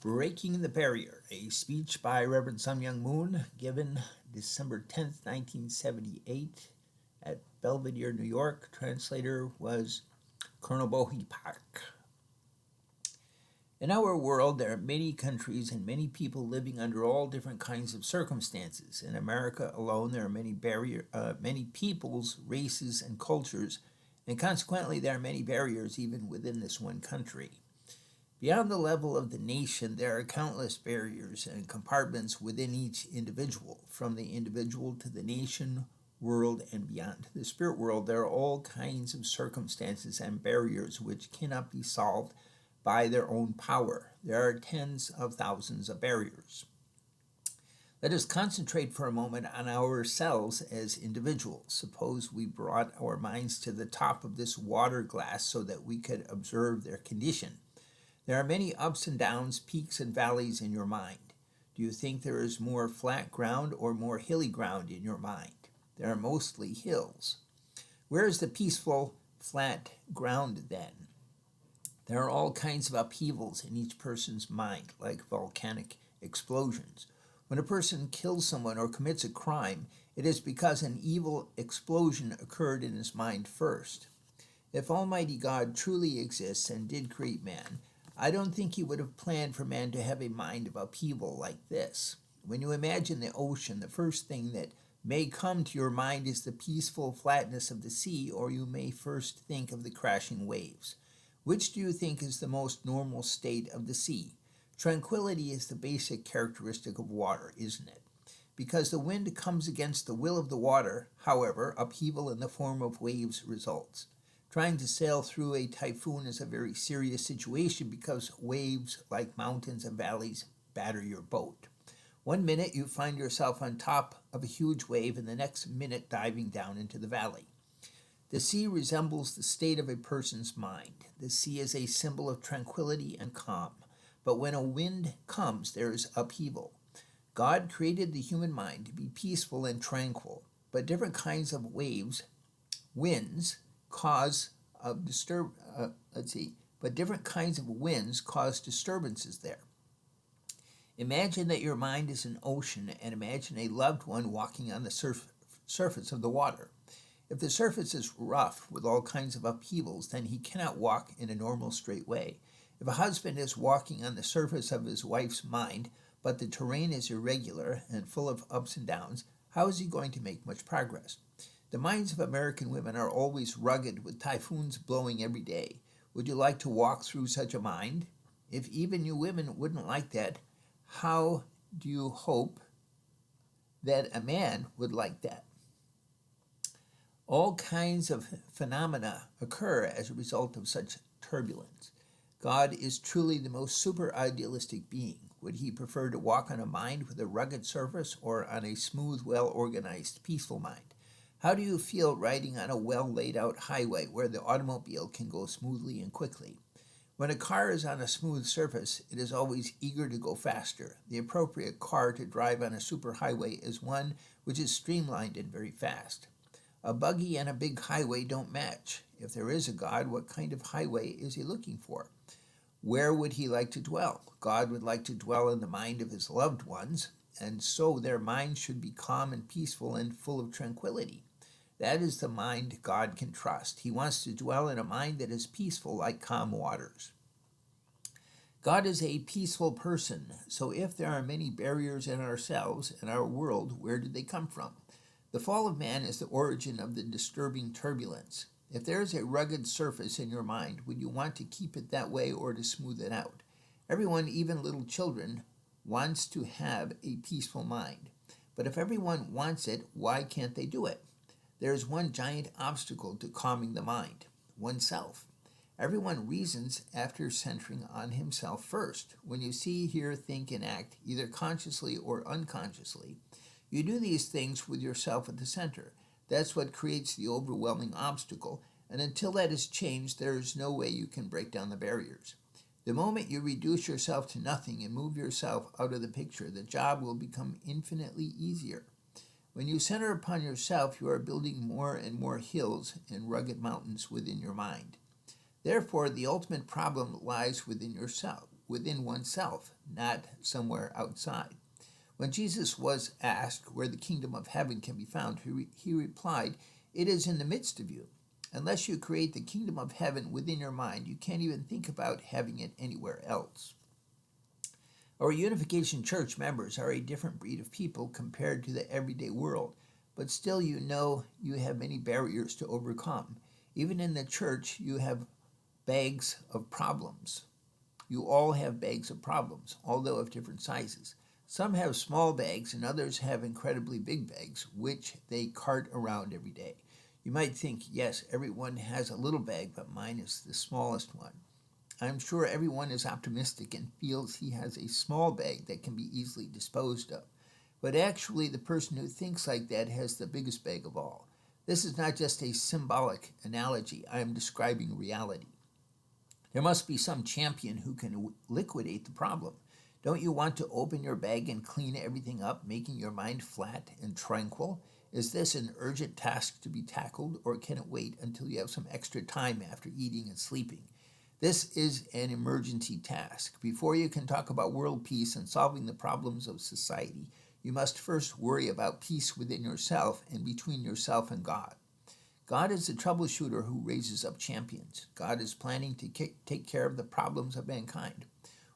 Breaking the Barrier, a speech by Reverend Sun Myung Moon given December 10th, 1978 at Belvedere, New York. Translator was Colonel Bohi Park. In our world, there are many countries and many people living under all different kinds of circumstances. In America alone, there are many peoples, races, and cultures, and consequently, there are many barriers even within this one country. Beyond the level of the nation, there are countless barriers and compartments within each individual, from the individual to the nation, world, and beyond. The spirit world, there are all kinds of circumstances and barriers which cannot be solved by their own power. There are tens of thousands of barriers. Let us concentrate for a moment on ourselves as individuals. Suppose we brought our minds to the top of this water glass so that we could observe their condition. There are many ups and downs, peaks and valleys in your mind. Do you think there is more flat ground or more hilly ground in your mind? There are mostly hills. Where is the peaceful, flat ground then? There are all kinds of upheavals in each person's mind, like volcanic explosions. When a person kills someone or commits a crime, it is because an evil explosion occurred in his mind first. If Almighty God truly exists and did create man, I don't think he would have planned for man to have a mind of upheaval like this. When you imagine the ocean, the first thing that may come to your mind is the peaceful flatness of the sea, or you may first think of the crashing waves. Which do you think is the most normal state of the sea? Tranquility is the basic characteristic of water, isn't it? Because the wind comes against the will of the water, however, upheaval in the form of waves results. Trying to sail through a typhoon is a very serious situation because waves, like mountains and valleys, batter your boat. One minute you find yourself on top of a huge wave, and the next minute diving down into the valley. The sea resembles the state of a person's mind. The sea is a symbol of tranquility and calm. But when a wind comes, there is upheaval. God created the human mind to be peaceful and tranquil, but different kinds of winds cause different kinds of winds cause disturbances there. Imagine that your mind is an ocean, and imagine a loved one walking on the surface of the water. If the surface is rough with all kinds of upheavals, then he cannot walk in a normal straight way. If a husband is walking on the surface of his wife's mind, but the terrain is irregular and full of ups and downs, how is he going to make much progress? The minds of American women are always rugged, with typhoons blowing every day. Would you like to walk through such a mind? If even you women wouldn't like that, how do you hope that a man would like that? All kinds of phenomena occur as a result of such turbulence. God is truly the most super idealistic being. Would he prefer to walk on a mind with a rugged surface or on a smooth, well-organized, peaceful mind? How do you feel riding on a well-laid-out highway where the automobile can go smoothly and quickly? When a car is on a smooth surface, it is always eager to go faster. The appropriate car to drive on a superhighway is one which is streamlined and very fast. A buggy and a big highway don't match. If there is a God, what kind of highway is he looking for? Where would he like to dwell? God would like to dwell in the mind of his loved ones, and so their minds should be calm and peaceful and full of tranquility. That is the mind God can trust. He wants to dwell in a mind that is peaceful like calm waters. God is a peaceful person, so if there are many barriers in ourselves and our world, where did they come from? The fall of man is the origin of the disturbing turbulence. If there is a rugged surface in your mind, would you want to keep it that way or to smooth it out? Everyone, even little children, wants to have a peaceful mind. But if everyone wants it, why can't they do it? There is one giant obstacle to calming the mind: oneself. Everyone reasons after centering on himself first. When you see, hear, think, and act, either consciously or unconsciously, you do these things with yourself at the center. That's what creates the overwhelming obstacle, and until that is changed, there is no way you can break down the barriers. The moment you reduce yourself to nothing and move yourself out of the picture, the job will become infinitely easier. When you center upon yourself, you are building more and more hills and rugged mountains within your mind. Therefore, the ultimate problem lies within yourself. within oneself, not somewhere outside. When Jesus was asked where the kingdom of heaven can be found, he replied, "It is in the midst of you. Unless you create the kingdom of heaven within your mind, you can't even think about having it anywhere else." Our Unification Church members are a different breed of people compared to the everyday world, but still you know you have many barriers to overcome. Even in the church, you have bags of problems. You all have bags of problems, although of different sizes. Some have small bags and others have incredibly big bags, which they cart around every day. You might think, yes, everyone has a little bag, but mine is the smallest one. I'm sure everyone is optimistic and feels he has a small bag that can be easily disposed of. But actually, the person who thinks like that has the biggest bag of all. This is not just a symbolic analogy. I am describing reality. There must be some champion who can liquidate the problem. Don't you want to open your bag and clean everything up, making your mind flat and tranquil? Is this an urgent task to be tackled, or can it wait until you have some extra time after eating and sleeping? This is an emergency task. Before you can talk about world peace and solving the problems of society, you must first worry about peace within yourself and between yourself and God. God is the troubleshooter who raises up champions. God is planning to take care of the problems of mankind.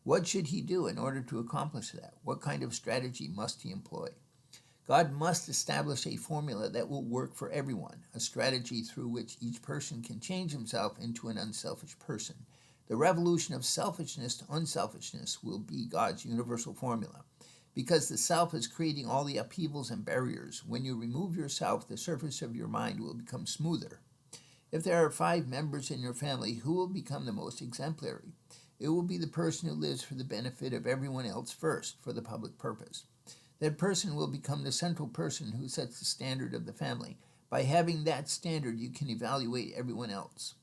What should he do in order to accomplish that? What kind of strategy must he employ? God must establish a formula that will work for everyone, a strategy through which each person can change himself into an unselfish person. The revolution of selfishness to unselfishness will be God's universal formula. Because the self is creating all the upheavals and barriers, when you remove yourself, the surface of your mind will become smoother. If there are 5 members in your family, who will become the most exemplary? It will be the person who lives for the benefit of everyone else first, for the public purpose. That person will become the central person who sets the standard of the family. By having that standard, you can evaluate everyone else.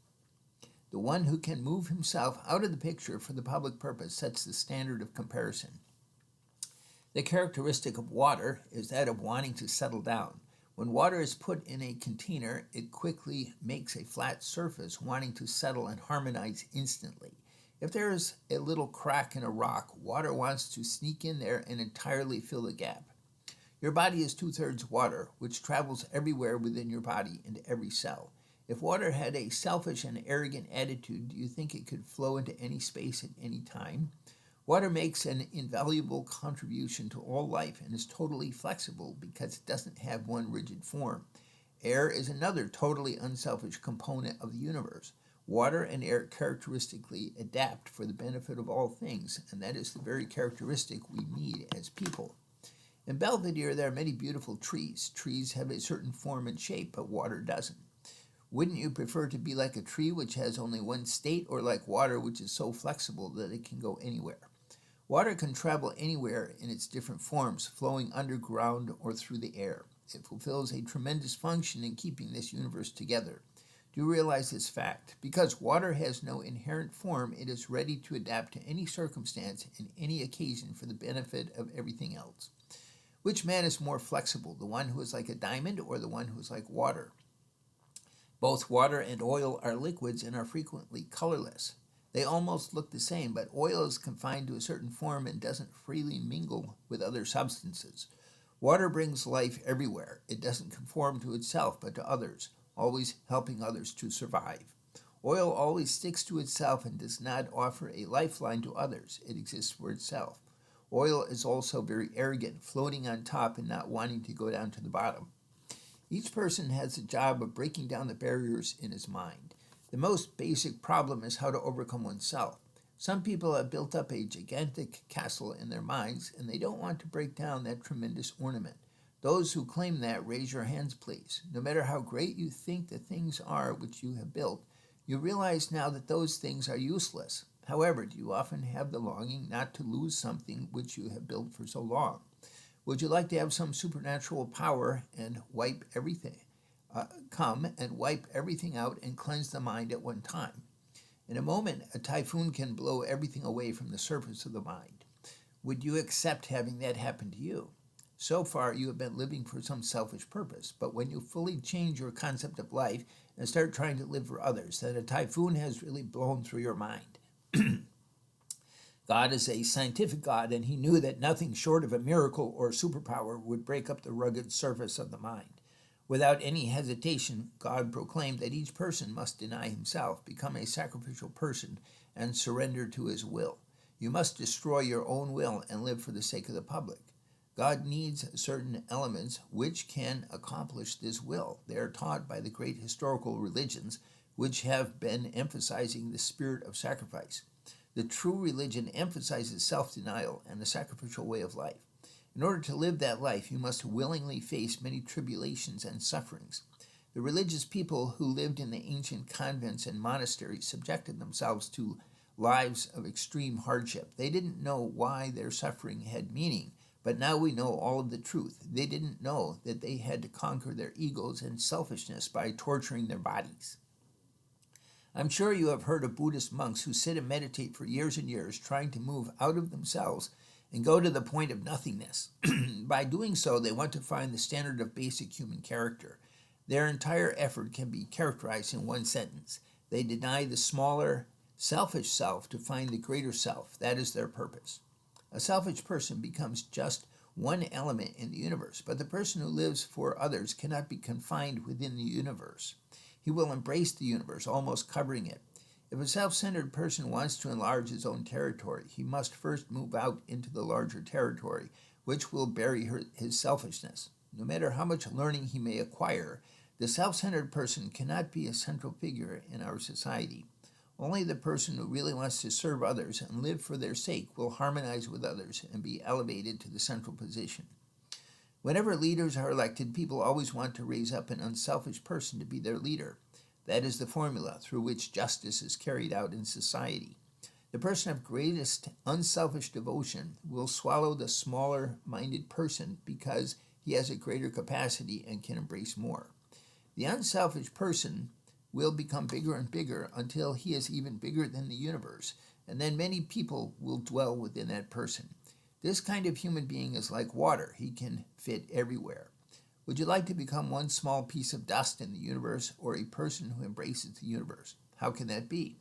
The one who can move himself out of the picture for the public purpose sets the standard of comparison. The characteristic of water is that of wanting to settle down. When water is put in a container, it quickly makes a flat surface, wanting to settle and harmonize instantly. If there is a little crack in a rock, water wants to sneak in there and entirely fill the gap. Your body is 2/3 water, which travels everywhere within your body, into every cell. If water had a selfish and arrogant attitude, do you think it could flow into any space at any time? Water makes an invaluable contribution to all life and is totally flexible because it doesn't have one rigid form. Air is another totally unselfish component of the universe. Water and air characteristically adapt for the benefit of all things, and that is the very characteristic we need as people. In Belvedere, there are many beautiful trees. Trees have a certain form and shape, but water doesn't. Wouldn't you prefer to be like a tree which has only one state, or like water which is so flexible that it can go anywhere? Water can travel anywhere in its different forms, flowing underground or through the air. It fulfills a tremendous function in keeping this universe together. Do you realize this fact? Because water has no inherent form, it is ready to adapt to any circumstance and any occasion for the benefit of everything else. Which man is more flexible, the one who is like a diamond or the one who is like water? Both water and oil are liquids and are frequently colorless. They almost look the same, but oil is confined to a certain form and doesn't freely mingle with other substances. Water brings life everywhere. It doesn't conform to itself, but to others, always helping others to survive. Oil always sticks to itself and does not offer a lifeline to others. It exists for itself. Oil is also very arrogant, floating on top and not wanting to go down to the bottom. Each person has the job of breaking down the barriers in his mind. The most basic problem is how to overcome oneself. Some people have built up a gigantic castle in their minds, and they don't want to break down that tremendous ornament. Those who claim that, raise your hands, please. No matter how great you think the things are which you have built, you realize now that those things are useless. However, do you often have the longing not to lose something which you have built for so long? Would you like to have some supernatural power and wipe everything? Come and wipe everything out and cleanse the mind at one time. In a moment, a typhoon can blow everything away from the surface of the mind. Would you accept having that happen to you? So far, you have been living for some selfish purpose, but when you fully change your concept of life and start trying to live for others, then a typhoon has really blown through your mind. God is a scientific God, and he knew that nothing short of a miracle or superpower would break up the rugged surface of the mind. Without any hesitation, God proclaimed that each person must deny himself, become a sacrificial person, and surrender to his will. You must destroy your own will and live for the sake of the public. God needs certain elements which can accomplish this will. They are taught by the great historical religions which have been emphasizing the spirit of sacrifice. The true religion emphasizes self-denial and the sacrificial way of life. In order to live that life, you must willingly face many tribulations and sufferings. The religious people who lived in the ancient convents and monasteries subjected themselves to lives of extreme hardship. They didn't know why their suffering had meaning, but now we know all of the truth. They didn't know that they had to conquer their egos and selfishness by torturing their bodies. I'm sure you have heard of Buddhist monks who sit and meditate for years and years, trying to move out of themselves and go to the point of nothingness. By doing so, they want to find the standard of basic human character. Their entire effort can be characterized in one sentence. They deny the smaller, selfish self to find the greater self. That is their purpose. A selfish person becomes just one element in the universe, but the person who lives for others cannot be confined within the universe. He will embrace the universe, almost covering it. If a self-centered person wants to enlarge his own territory, he must first move out into the larger territory, which will bury his selfishness. No matter how much learning he may acquire, the self-centered person cannot be a central figure in our society. Only the person who really wants to serve others and live for their sake will harmonize with others and be elevated to the central position. Whenever leaders are elected, people always want to raise up an unselfish person to be their leader. That is the formula through which justice is carried out in society. The person of greatest unselfish devotion will swallow the smaller-minded person because he has a greater capacity and can embrace more. The unselfish person will become bigger and bigger until he is even bigger than the universe, and then many people will dwell within that person. This kind of human being is like water. He can fit everywhere. Would you like to become one small piece of dust in the universe or a person who embraces the universe? How can that be?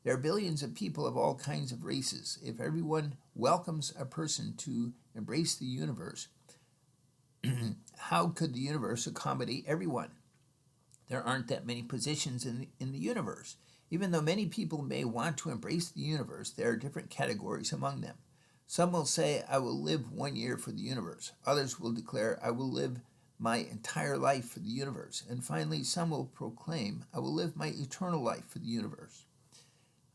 There are billions of people of all kinds of races. If everyone welcomes a person to embrace the universe, how could the universe accommodate everyone? There aren't that many positions in the universe. Even though many people may want to embrace the universe, there are different categories among them. Some will say, I will live 1 year for the universe. Others will declare, I will live my entire life for the universe. And finally, some will proclaim, I will live my eternal life for the universe.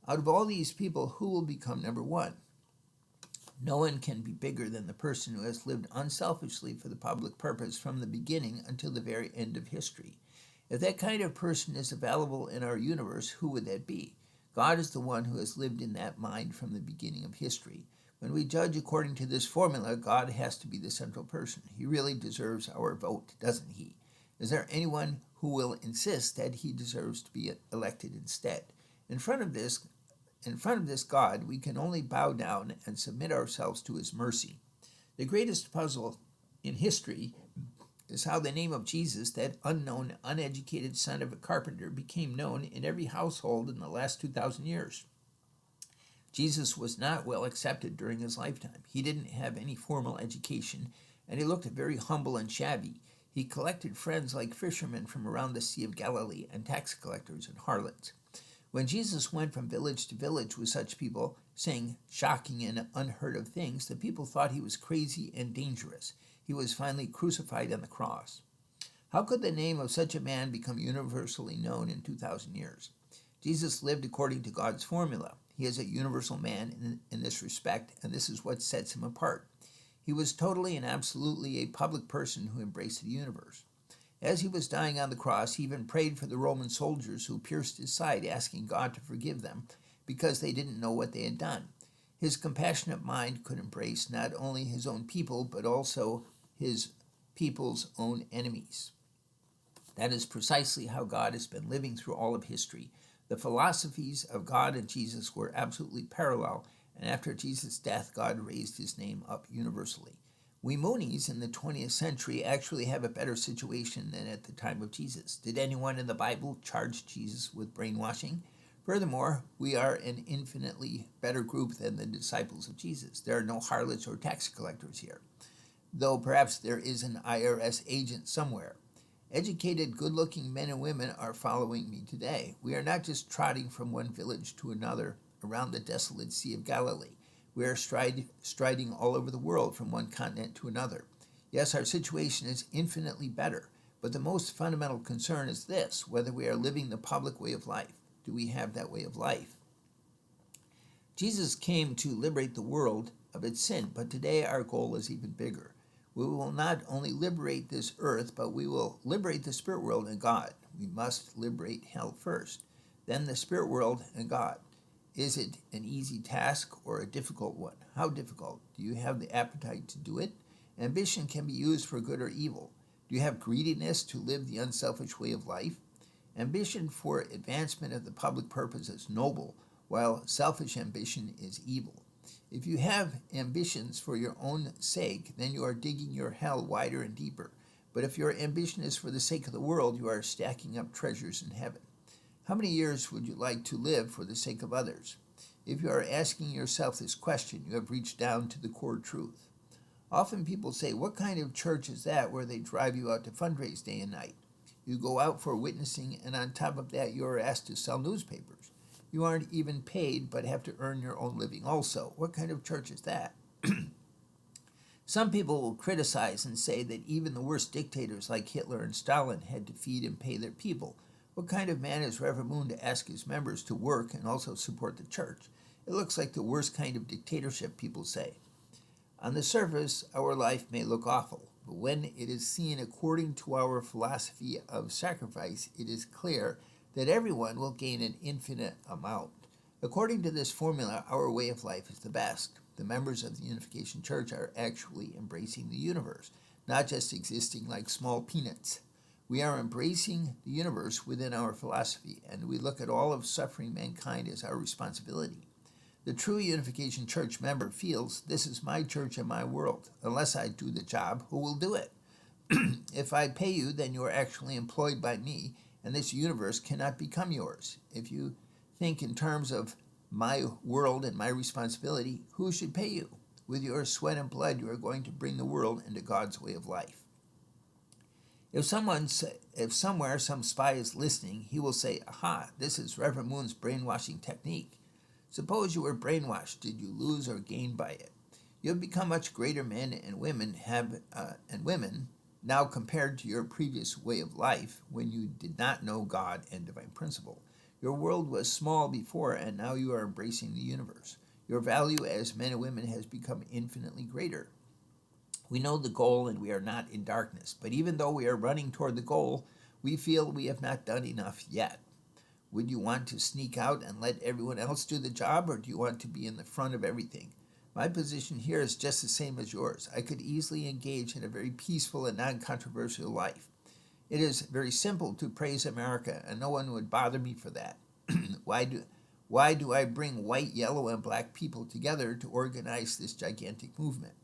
Out of all these people, who will become number one? No one can be bigger than the person who has lived unselfishly for the public purpose from the beginning until the very end of history. If that kind of person is available in our universe, who would that be? God is the one who has lived in that mind from the beginning of history. When we judge according to this formula, God has to be the central person. He really deserves our vote, doesn't he? Is there anyone who will insist that he deserves to be elected instead? In front of this God, we can only bow down and submit ourselves to his mercy. The greatest puzzle in history is how the name of Jesus, that unknown, uneducated son of a carpenter, became known in every household in the last 2,000 years. Jesus was not well accepted during his lifetime. He didn't have any formal education, and he looked very humble and shabby. He collected friends like fishermen from around the Sea of Galilee and tax collectors and harlots. When Jesus went from village to village with such people, saying shocking and unheard of things, the people thought he was crazy and dangerous. He was finally crucified on the cross. How could the name of such a man become universally known in 2,000 years? Jesus lived according to God's formula. He is a universal man in this respect, and this is what sets him apart. He was totally and absolutely a public person who embraced the universe. As he was dying on the cross, he even prayed for the Roman soldiers who pierced his side, asking God to forgive them because they didn't know what they had done. His compassionate mind could embrace not only his own people, but also his people's own enemies. That is precisely how God has been living through all of history. The philosophies of God and Jesus were absolutely parallel, and after Jesus' death, God raised his name up universally. We Moonies in the 20th century actually have a better situation than at the time of Jesus. Did anyone in the Bible charge Jesus with brainwashing? Furthermore, we are an infinitely better group than the disciples of Jesus. There are no harlots or tax collectors here, though perhaps there is an IRS agent somewhere. Educated, good-looking men and women are following me today. We are not just trotting from one village to another around the desolate Sea of Galilee. We are striding all over the world from one continent to another. Yes, our situation is infinitely better, but the most fundamental concern is this: whether we are living the public way of life. Do we have that way of life? Jesus came to liberate the world of its sin, but today our goal is even bigger. We will not only liberate this earth, but we will liberate the spirit world and God. We must liberate hell first, then the spirit world and God. Is it an easy task or a difficult one? How difficult? Do you have the appetite to do it? Ambition can be used for good or evil. Do you have greediness to live the unselfish way of life? Ambition for advancement of the public purpose is noble, while selfish ambition is evil. If you have ambitions for your own sake, then you are digging your hell wider and deeper. But if your ambition is for the sake of the world, you are stacking up treasures in heaven. How many years would you like to live for the sake of others? If you are asking yourself this question, you have reached down to the core truth. Often people say, what kind of church is that where they drive you out to fundraise day and night? You go out for witnessing, and on top of that, you are asked to sell newspapers. You aren't even paid, but have to earn your own living also. What kind of church is that? Some people will criticize and say that even the worst dictators like Hitler and Stalin had to feed and pay their people. What kind of man is Reverend Moon to ask his members to work and also support the church? It looks like the worst kind of dictatorship, people say. On the surface, our life may look awful, but when it is seen according to our philosophy of sacrifice, it is clear that everyone will gain an infinite amount. According to this formula, our way of life is the best. The members of the Unification Church are actually embracing the universe, not just existing like small peanuts. We are embracing the universe within our philosophy, and we look at all of suffering mankind as our responsibility. The true Unification Church member feels, this is my church and my world. Unless I do the job, who will do it? If I pay you, then you are actually employed by me, and this universe cannot become yours. If you think in terms of my world and my responsibility, who should pay you? With your sweat and blood, you are going to bring the world into God's way of life. If somewhere some spy is listening, he will say, aha, this is Reverend Moon's brainwashing technique. Suppose you were brainwashed. Did you lose or gain by it? You have become much greater men and women now compared to your previous way of life when you did not know God and divine principle. Your world was small before, and now you are embracing the universe. Your value as men and women has become infinitely greater. We know the goal and we are not in darkness, but even though we are running toward the goal, we feel we have not done enough yet. Would you want to sneak out and let everyone else do the job, or do you want to be in the front of everything? My position here is just the same as yours. I could easily engage in a very peaceful and non-controversial life. It is very simple to praise America, and no one would bother me for that. Why do I bring white, yellow, and black people together to organize this gigantic movement?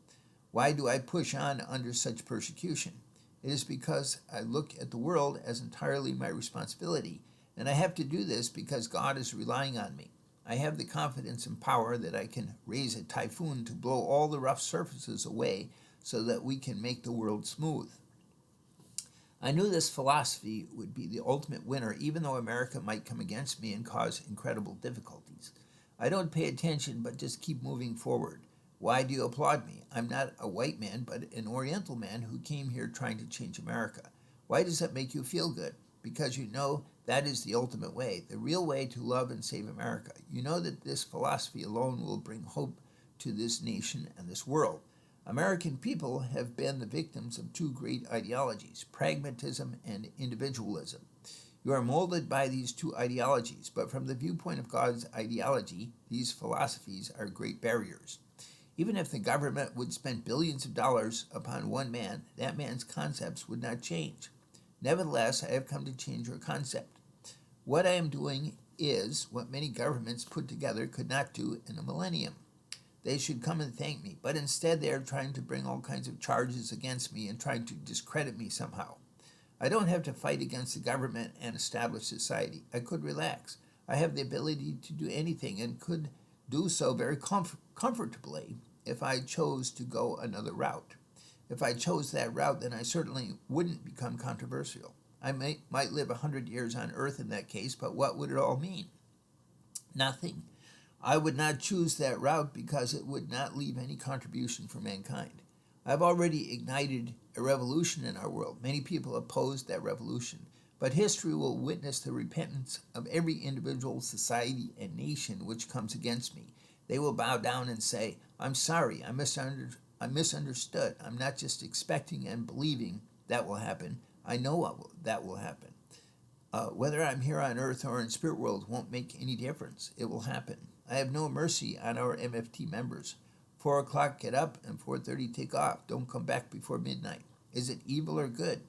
Why do I push on under such persecution? It is because I look at the world as entirely my responsibility, and I have to do this because God is relying on me. I have the confidence and power that I can raise a typhoon to blow all the rough surfaces away so that we can make the world smooth. I knew this philosophy would be the ultimate winner, even though America might come against me and cause incredible difficulties. I don't pay attention, but just keep moving forward. Why do you applaud me? I'm not a white man, but an Oriental man who came here trying to change America. Why does that make you feel good? Because you know that is the ultimate way, the real way to love and save America. You know that this philosophy alone will bring hope to this nation and this world. American people have been the victims of two great ideologies, pragmatism and individualism. You are molded by these two ideologies, but from the viewpoint of God's ideology, these philosophies are great barriers. Even if the government would spend billions of dollars upon one man, that man's concepts would not change. Nevertheless, I have come to change your concept. What I am doing is what many governments put together could not do in a millennium. They should come and thank me, but instead they are trying to bring all kinds of charges against me and trying to discredit me somehow. I don't have to fight against the government and establish society. I could relax. I have the ability to do anything and could do so very comfortably if I chose to go another route. If I chose that route, then I certainly wouldn't become controversial. I might live 100 years on earth in that case, but what would it all mean? Nothing. I would not choose that route because it would not leave any contribution for mankind. I've already ignited a revolution in our world. Many people opposed that revolution, but history will witness the repentance of every individual, society, and nation which comes against me. They will bow down and say, I'm sorry, I misunderstood. I'm not just expecting and believing that will happen. I know that will happen. Whether I'm here on earth or in spirit world won't make any difference. It will happen. I have no mercy on our MFT members. 4 o'clock get up and 4:30 take off. Don't come back before midnight. Is it evil or good?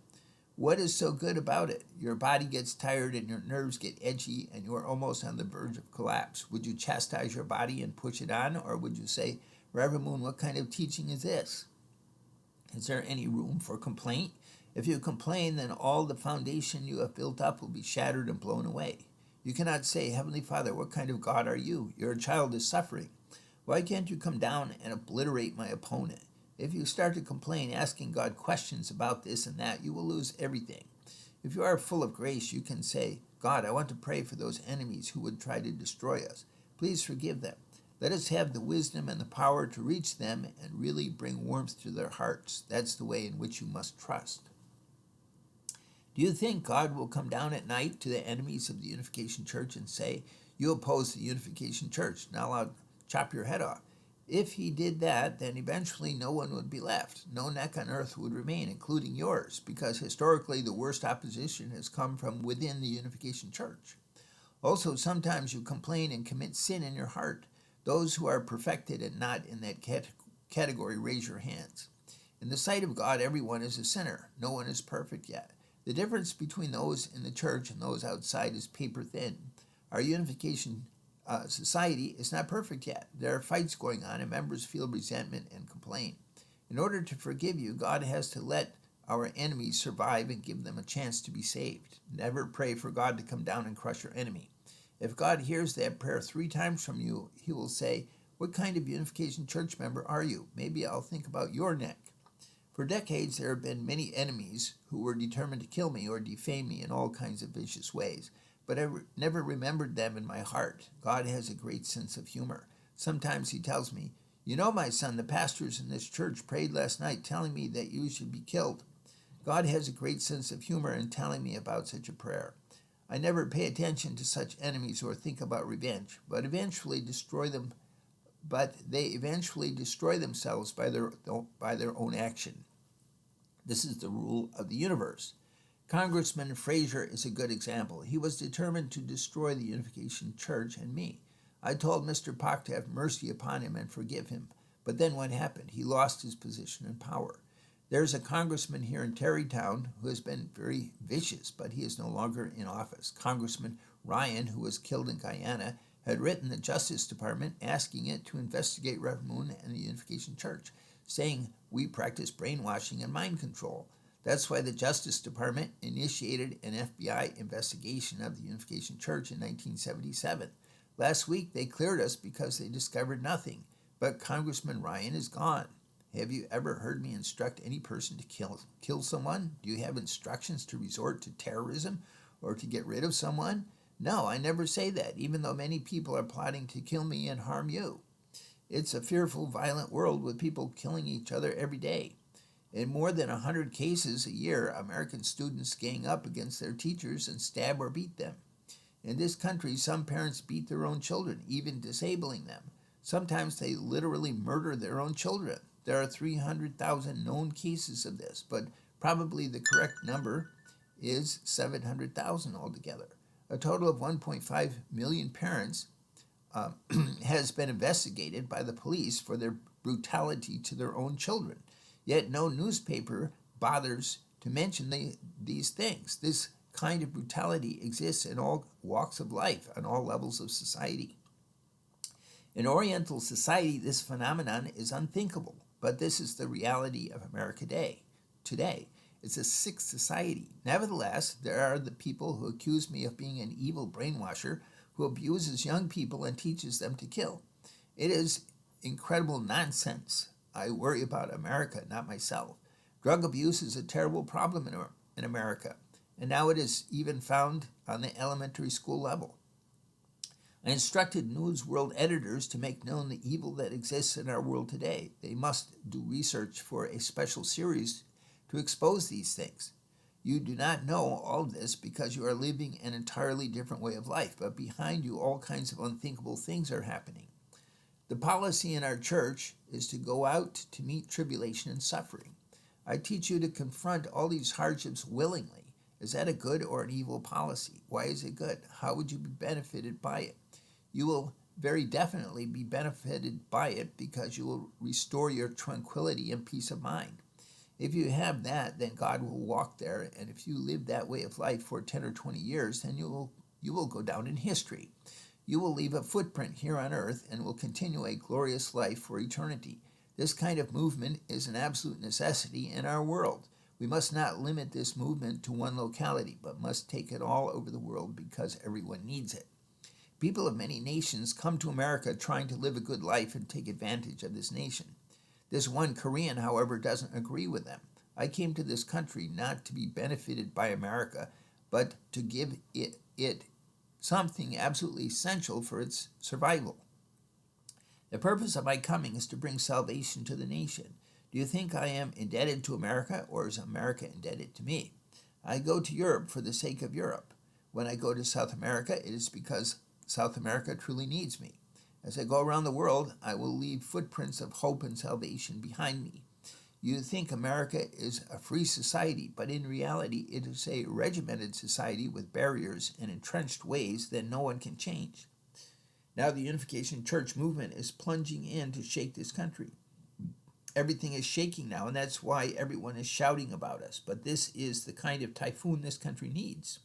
What is so good about it? Your body gets tired and your nerves get edgy and you are almost on the verge of collapse. Would you chastise your body and push it on, or would you say, Reverend Moon, what kind of teaching is this? Is there any room for complaint? If you complain, then all the foundation you have built up will be shattered and blown away. You cannot say, Heavenly Father, what kind of God are you? Your child is suffering. Why can't you come down and obliterate my opponent? If you start to complain, asking God questions about this and that, you will lose everything. If you are full of grace, you can say, God, I want to pray for those enemies who would try to destroy us. Please forgive them. Let us have the wisdom and the power to reach them and really bring warmth to their hearts. That's the way in which you must trust. Do you think God will come down at night to the enemies of the Unification Church and say, you oppose the Unification Church, now I'll chop your head off? If he did that, then eventually no one would be left. No neck on earth would remain, including yours, because historically the worst opposition has come from within the Unification Church. Also, sometimes you complain and commit sin in your heart. Those who are perfected and not in that category, raise your hands. In the sight of God, everyone is a sinner. No one is perfect yet. The difference between those in the church and those outside is paper thin. Our unification society is not perfect yet. There are fights going on and members feel resentment and complain. In order to forgive you, God has to let our enemies survive and give them a chance to be saved. Never pray for God to come down and crush your enemy. If God hears that prayer 3 times from you, he will say, what kind of Unification Church member are you? Maybe I'll think about your neck. For decades, there have been many enemies who were determined to kill me or defame me in all kinds of vicious ways, but I never remembered them in my heart. God has a great sense of humor. Sometimes he tells me, you know, my son, the pastors in this church prayed last night telling me that you should be killed. God has a great sense of humor in telling me about such a prayer. I never pay attention to such enemies or think about revenge, but they eventually destroy themselves by their own action. This is the rule of the universe. Congressman Fraser is a good example. He was determined to destroy the Unification Church and me. I told Mr. Pak to have mercy upon him and forgive him. But then what happened? He lost his position and power. There's a congressman here in Tarrytown who has been very vicious, but he is no longer in office. Congressman Ryan, who was killed in Guyana, had written the Justice Department asking it to investigate Reverend Moon and the Unification Church, saying we practice brainwashing and mind control. That's why the Justice Department initiated an FBI investigation of the Unification Church in 1977. Last week, they cleared us because they discovered nothing, but Congressman Ryan is gone. Have you ever heard me instruct any person to kill someone? Do you have instructions to resort to terrorism or to get rid of someone? No, I never say that, even though many people are plotting to kill me and harm you. It's a fearful, violent world with people killing each other every day. In more than 100 cases a year, American students gang up against their teachers and stab or beat them. In this country, some parents beat their own children, even disabling them. Sometimes they literally murder their own children. There are 300,000 known cases of this, but probably the correct number is 700,000 altogether. A total of 1.5 million parents has been investigated by the police for their brutality to their own children. Yet no newspaper bothers to mention these things. This kind of brutality exists in all walks of life, on all levels of society. In Oriental society, this phenomenon is unthinkable, but this is the reality of America today. It's a sick society. Nevertheless, there are the people who accuse me of being an evil brainwasher who abuses young people and teaches them to kill. It is incredible nonsense. I worry about America, not myself. Drug abuse is a terrible problem in America, and now it is even found on the elementary school level. I instructed News World editors to make known the evil that exists in our world today. They must do research for a special series to expose these things. You do not know all this because you are living an entirely different way of life, but behind you all kinds of unthinkable things are happening. The policy in our church is to go out to meet tribulation and suffering. I teach you to confront all these hardships willingly. Is that a good or an evil policy? Why is it good? How would you be benefited by it? You will very definitely be benefited by it because you will restore your tranquility and peace of mind. If you have that, then God will walk there, and if you live that way of life for 10 or 20 years, then you will go down in history. You will leave a footprint here on earth and will continue a glorious life for eternity. This kind of movement is an absolute necessity in our world. We must not limit this movement to one locality, but must take it all over the world because everyone needs it. People of many nations come to America trying to live a good life and take advantage of this nation. This one Korean, however, doesn't agree with them. I came to this country not to be benefited by America, but to give it something absolutely essential for its survival. The purpose of my coming is to bring salvation to the nation. Do you think I am indebted to America, or is America indebted to me? I go to Europe for the sake of Europe. When I go to South America, it is because South America truly needs me. As I go around the world, I will leave footprints of hope and salvation behind me. You think America is a free society, but in reality it is a regimented society with barriers and entrenched ways that no one can change. Now the Unification Church movement is plunging in to shake this country. Everything is shaking now, and that's why everyone is shouting about us. But this is the kind of typhoon this country needs.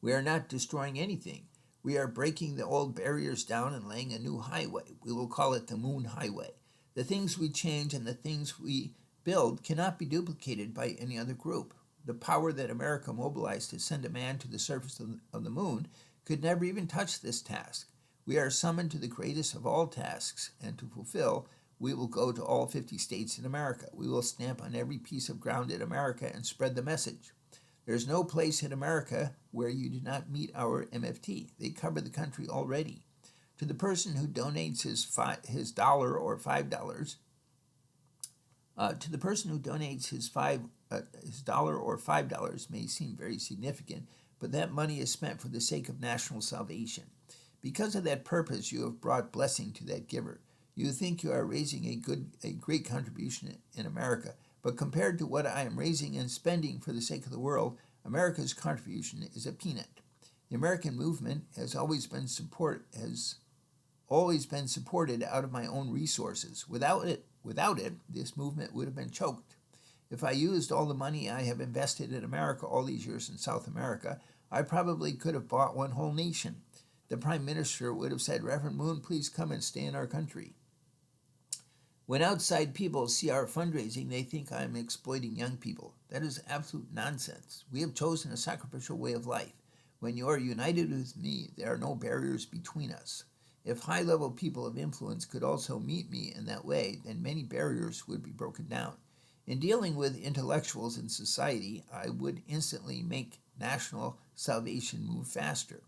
We are not destroying anything. We are breaking the old barriers down and laying a new highway. We will call it the Moon Highway. The things we change and the things we build cannot be duplicated by any other group. The power that America mobilized to send a man to the surface of the moon could never even touch this task. We are summoned to the greatest of all tasks, and to fulfill, we will go to all 50 states in America. We will stamp on every piece of ground in America and spread the message. There is no place in America where you do not meet our MFT. They cover the country already. To the person who donates his dollar or $5, his dollar or $5 may seem very significant, but that money is spent for the sake of national salvation. Because of that purpose, you have brought blessing to that giver. You think you are raising a great contribution in America, but compared to what I am raising and spending for the sake of the world, America's contribution is a peanut. The American movement has always been supported out of my own resources. Without it, this movement would have been choked. If I used all the money I have invested in America all these years in South America, I probably could have bought one whole nation. The Prime Minister would have said, "Reverend Moon, please come and stay in our country." When outside people see our fundraising, they think I am exploiting young people. That is absolute nonsense. We have chosen a sacrificial way of life. When you are united with me, there are no barriers between us. If high-level people of influence could also meet me in that way, then many barriers would be broken down. In dealing with intellectuals in society, I would instantly make national salvation move faster.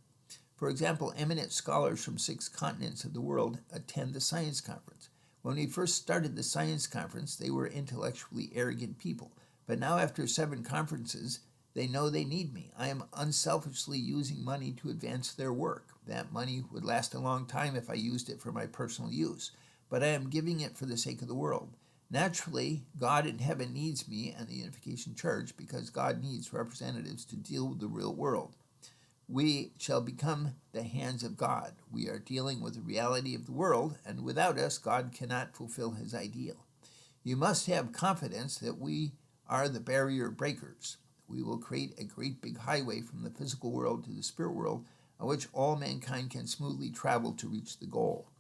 For example, eminent scholars from 6 continents of the world attend the science conference. When we first started the science conference, they were intellectually arrogant people. But now after 7 conferences, they know they need me. I am unselfishly using money to advance their work. That money would last a long time if I used it for my personal use. But I am giving it for the sake of the world. Naturally, God in heaven needs me and the Unification Church because God needs representatives to deal with the real world. We shall become the hands of God. We are dealing with the reality of the world, and without us, God cannot fulfill his ideal. You must have confidence that we are the barrier breakers. We will create a great big highway from the physical world to the spirit world on which all mankind can smoothly travel to reach the goal.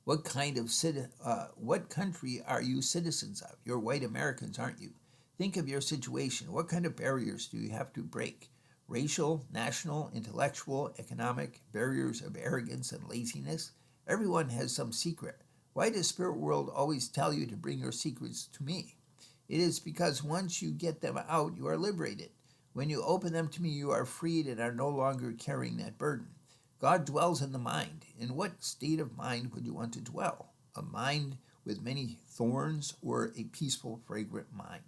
What country are you citizens of? You're white Americans, aren't you? Think of your situation. What kind of barriers do you have to break? racial, national, intellectual, economic, barriers of arrogance and laziness. Everyone has some secret. Why does spirit world always tell you to bring your secrets to me? It is because once you get them out, you are liberated. When you open them to me, you are freed and are no longer carrying that burden. God dwells in the mind. In what state of mind would you want to dwell? A mind with many thorns or a peaceful, fragrant mind?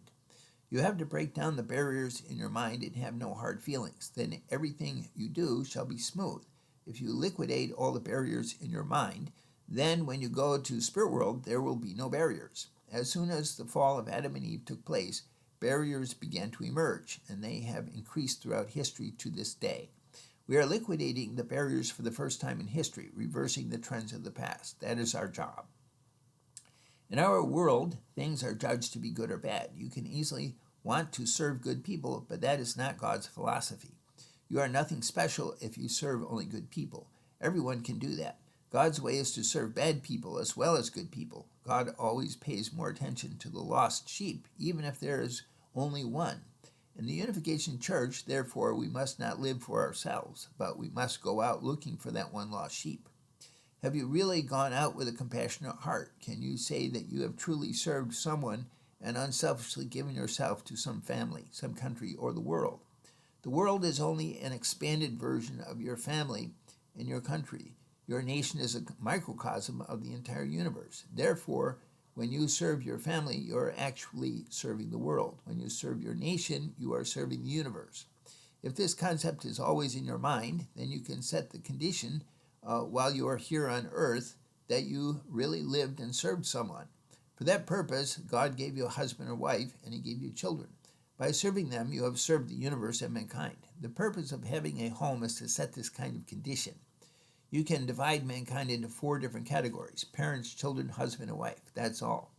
You have to break down the barriers in your mind and have no hard feelings. Then everything you do shall be smooth. If you liquidate all the barriers in your mind, then when you go to spirit world, there will be no barriers. As soon as the fall of Adam and Eve took place, barriers began to emerge, and they have increased throughout history to this day. We are liquidating the barriers for the first time in history, reversing the trends of the past. That is our job. In our world, things are judged to be good or bad. You can easily want to serve good people, but that is not God's philosophy. You are nothing special if you serve only good people. Everyone can do that. God's way is to serve bad people as well as good people. God always pays more attention to the lost sheep, even if there is only one. In the Unification Church, therefore, we must not live for ourselves, but we must go out looking for that one lost sheep. Have you really gone out with a compassionate heart? Can you say that you have truly served someone and unselfishly given yourself to some family, some country, or the world? The world is only an expanded version of your family and your country. Your nation is a microcosm of the entire universe. Therefore, when you serve your family, you are actually serving the world. When you serve your nation, you are serving the universe. If this concept is always in your mind, then you can set the condition while you are here on earth that you really lived and served someone. For that purpose, God gave you a husband or wife, and he gave you children. By serving them, you have served the universe and mankind. The purpose of having a home is to set this kind of condition. You can divide mankind into 4 different categories: parents, children, husband, and wife. That's all.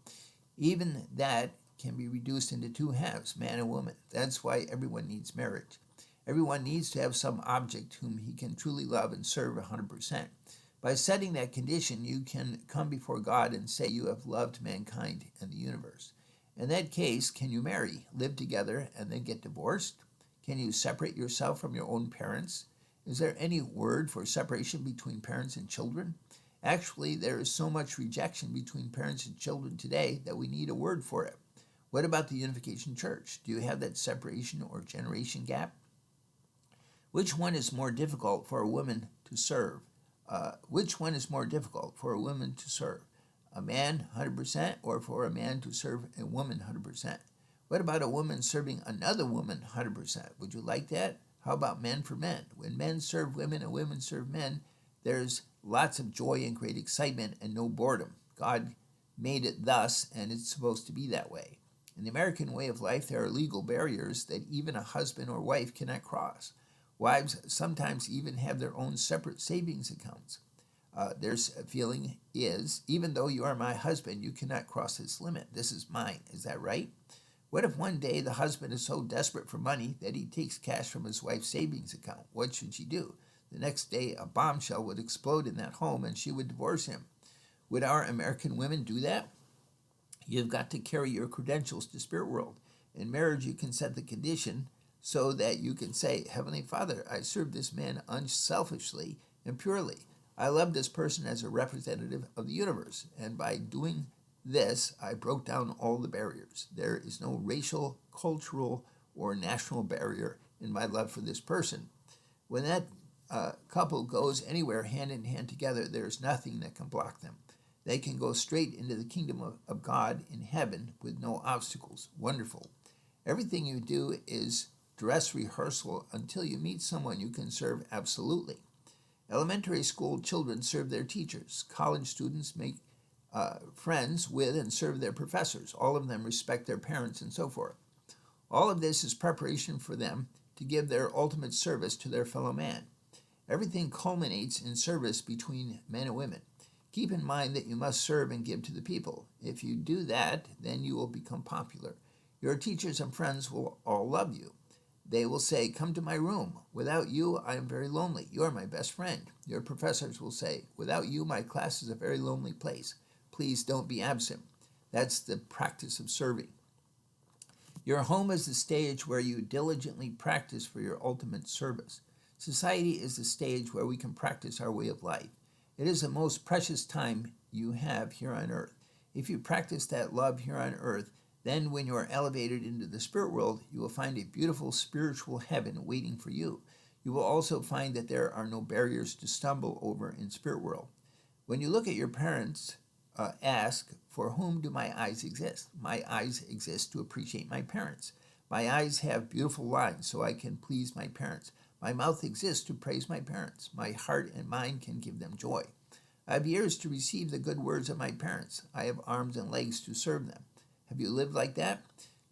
Even that can be reduced into 2 halves, man and woman. That's why everyone needs marriage. Everyone needs to have some object whom he can truly love and serve 100%. By setting that condition, you can come before God and say you have loved mankind and the universe. In that case, can you marry, live together, and then get divorced? Can you separate yourself from your own parents? Is there any word for separation between parents and children? Actually, there is so much rejection between parents and children today that we need a word for it. What about the Unification Church? Do you have that separation or generation gap? Which one is more difficult for a woman to serve? Which one is more difficult for a woman to serve? A man 100% or for a man to serve a woman 100%? What about a woman serving another woman 100%? Would you like that? How about men for men? When men serve women and women serve men, there's lots of joy and great excitement and no boredom. God made it thus, and it's supposed to be that way. In the American way of life, there are legal barriers that even a husband or wife cannot cross. Wives sometimes even have their own separate savings accounts. Their feeling is, even though you are my husband, you cannot cross this limit. This is mine. Is that right? What if one day the husband is so desperate for money that he takes cash from his wife's savings account? What should she do? The next day, a bombshell would explode in that home and she would divorce him. Would our American women do that? You've got to carry your credentials to spirit world. In marriage, you can set the condition so that you can say, Heavenly Father, I serve this man unselfishly and purely. I love this person as a representative of the universe. And by doing this, I broke down all the barriers. There is no racial, cultural, or national barrier in my love for this person. When that couple goes anywhere hand in hand together, there's nothing that can block them. They can go straight into the kingdom of God in heaven with no obstacles. Wonderful. Everything you do is dress rehearsal until you meet someone you can serve absolutely. Elementary school children serve their teachers. College students make friends with and serve their professors. All of them respect their parents and so forth. All of this is preparation for them to give their ultimate service to their fellow man. Everything culminates in service between men and women. Keep in mind that you must serve and give to the people. If you do that, then you will become popular. Your teachers and friends will all love you. They will say, come to my room. Without you, I am very lonely. You are my best friend. Your professors will say, without you, my class is a very lonely place. Please don't be absent. That's the practice of serving. Your home is the stage where you diligently practice for your ultimate service. Society is the stage where we can practice our way of life. It is the most precious time you have here on earth. If you practice that love here on earth, then when you are elevated into the spirit world, you will find a beautiful spiritual heaven waiting for you. You will also find that there are no barriers to stumble over in spirit world. When you look at your parents, ask, for whom do my eyes exist? My eyes exist to appreciate my parents. My eyes have beautiful lines so I can please my parents. My mouth exists to praise my parents. My heart and mind can give them joy. I have ears to receive the good words of my parents. I have arms and legs to serve them. Have you lived like that?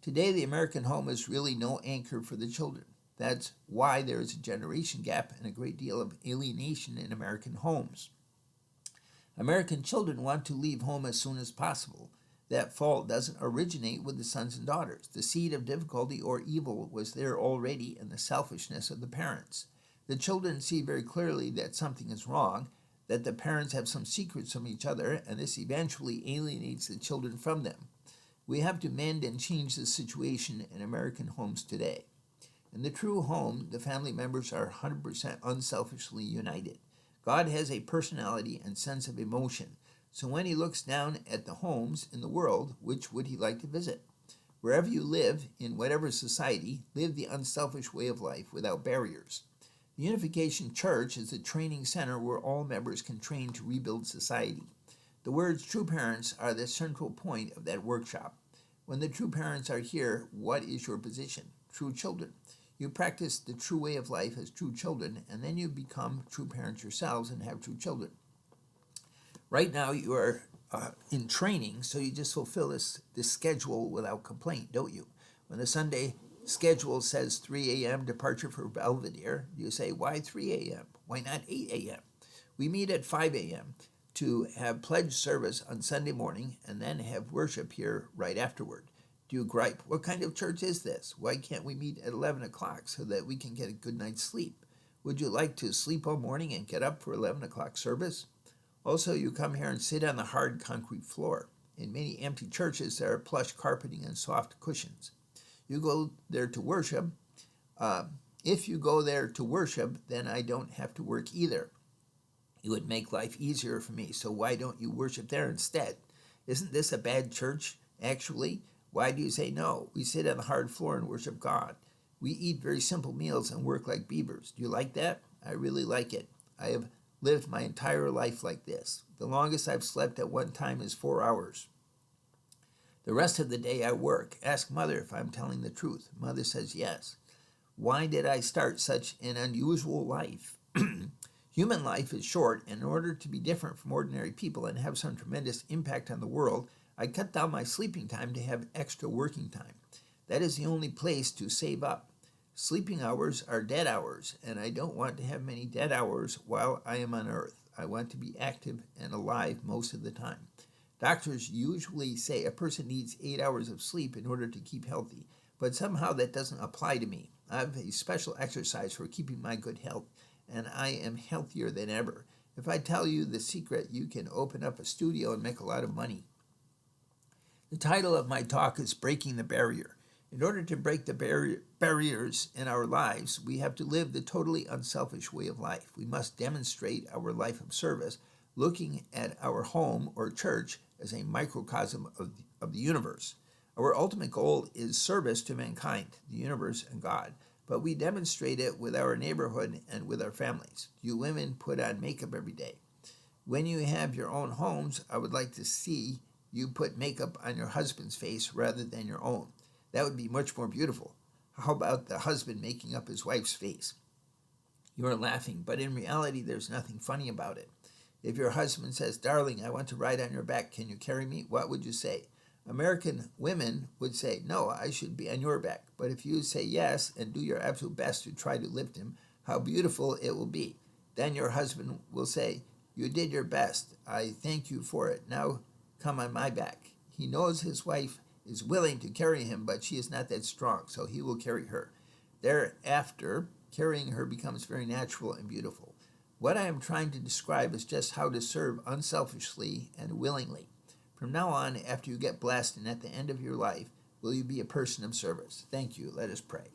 Today, the American home is really no anchor for the children. That's why there is a generation gap and a great deal of alienation in American homes. American children want to leave home as soon as possible. That fault doesn't originate with the sons and daughters. The seed of difficulty or evil was there already in the selfishness of the parents. The children see very clearly that something is wrong, that the parents have some secrets from each other, and this eventually alienates the children from them. We have to mend and change the situation in American homes today. In the true home, the family members are 100% unselfishly united. God has a personality and sense of emotion, so when he looks down at the homes in the world, which would he like to visit? Wherever you live, in whatever society, live the unselfish way of life without barriers. The Unification Church is a training center where all members can train to rebuild society. The words true parents are the central point of that workshop. When the true parents are here, what is your position? True children. You practice the true way of life as true children, and then you become true parents yourselves and have true children. Right now, you are in training, so you just fulfill this schedule without complaint, don't you? When the Sunday schedule says 3 a.m. departure for Belvedere, you say, why 3 a.m.? Why not 8 a.m.? We meet at 5 a.m. to have pledge service on Sunday morning and then have worship here right afterward. Do you gripe? What kind of church is this? Why can't we meet at 11 o'clock so that we can get a good night's sleep? Would you like to sleep all morning and get up for 11 o'clock service? Also, you come here and sit on the hard concrete floor. In many empty churches, there are plush carpeting and soft cushions. You go there to worship. If you go there to worship, then I don't have to work either. It would make life easier for me, so why don't you worship there instead? Isn't this a bad church, actually? Why do you say no? We sit on the hard floor and worship God. We eat very simple meals and work like beavers. Do you like that? I really like it. I have lived my entire life like this. The longest I've slept at one time is 4 hours. The rest of the day I work. Ask Mother if I'm telling the truth. Mother says yes. Why did I start such an unusual life? Human life is short, and in order to be different from ordinary people and have some tremendous impact on the world, I cut down my sleeping time to have extra working time. That is the only place to save up. Sleeping hours are dead hours, and I don't want to have many dead hours while I am on earth. I want to be active and alive most of the time. Doctors usually say a person needs 8 hours of sleep in order to keep healthy, but somehow that doesn't apply to me. I have a special exercise for keeping my good health, and I am healthier than ever. If I tell you the secret, you can open up a studio and make a lot of money. The title of my talk is Breaking the Barrier. In order to break the barriers in our lives, we have to live the totally unselfish way of life. We must demonstrate our life of service, looking at our home or church as a microcosm of the universe. Our ultimate goal is service to mankind, the universe, and God, but we demonstrate it with our neighborhood and with our families. You women put on makeup every day. When you have your own homes, I would like to see you put makeup on your husband's face rather than your own. That would be much more beautiful. How about the husband making up his wife's face? You are laughing, but in reality, there's nothing funny about it. If your husband says, darling, I want to ride on your back, can you carry me? What would you say? American women would say, no, I should be on your back. But if you say yes and do your absolute best to try to lift him, how beautiful it will be. Then your husband will say, you did your best. I thank you for it. Now come on my back. He knows his wife is willing to carry him, but she is not that strong, so he will carry her. Thereafter, carrying her becomes very natural and beautiful. What I am trying to describe is just how to serve unselfishly and willingly. From now on, after you get blessed and at the end of your life, Will you be a person of service? Thank you. Let us pray.